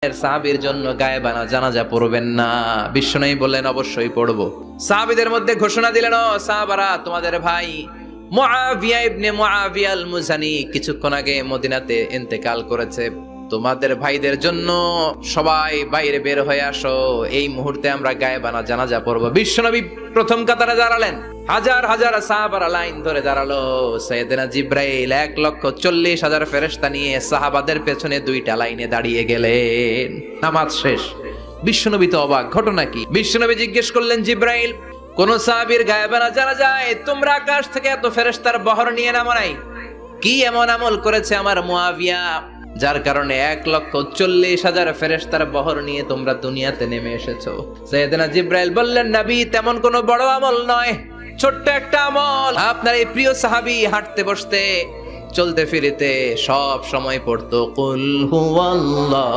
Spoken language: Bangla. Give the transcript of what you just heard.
সাহাবীর জন্য গায়েবানা জানাজা পড়বেন না। বিশ্বনবী বললেন অবশ্যই পড়ব। সাহাবীদের মধ্যে ঘোষণা দিলেন, ও সাহাবারা, তোমাদের ভাই মুআবিয়া ইবনে মুআবিয়া আল মুজানি কিছুক্ষণ আগে মদিনাতে ইন্তেকাল করেছে। তোমাদের ভাইদের জন্য সবাই বাইরে বের হয়ে আসো, এই মুহূর্তে আমরা গায়েবানা জানাজা পড়ব। বিশ্বনবী প্রথম কাতারে দাঁড়ালেন, হাজার হাজার সাহাবারা লাইন ধরে দাঁড়ালো। সাইয়েদনা জিব্রাইল 1,40,000 ফেরেশতা নিয়ে সাহাবাদের পেছনে দুইটা লাইনে দাঁড়িয়ে গেলেন। নামাজ শেষ, বিশ্বনবী তো অবাক, ঘটনা কি? বিশ্বনবী জিজ্ঞেস করলেন, জিব্রাইল, কোন সাহাবীর গায়েবানা জানা যায় তোমরা আকাশ থেকে এত ফেরেশতার বহর নিয়ে নামো নাই? কি এমন আমল করেছে আমার মুআবিয়া যার কারণে 1,40,000 ফেরেশতার বহর নিয়ে তোমরা দুনিয়াতে নেমে এসেছো? সাইয়েদনা জিব্রাইল বললেন, নবী, তেমন কোনো বড় আমল নয়, ছোট্ট একটা আমল। আপনার এই প্রিয় সাহাবী হাঁটতে বসতে চলতে ফিরিতে সব সময় পড়তো কুল হুয়াল্লাহ।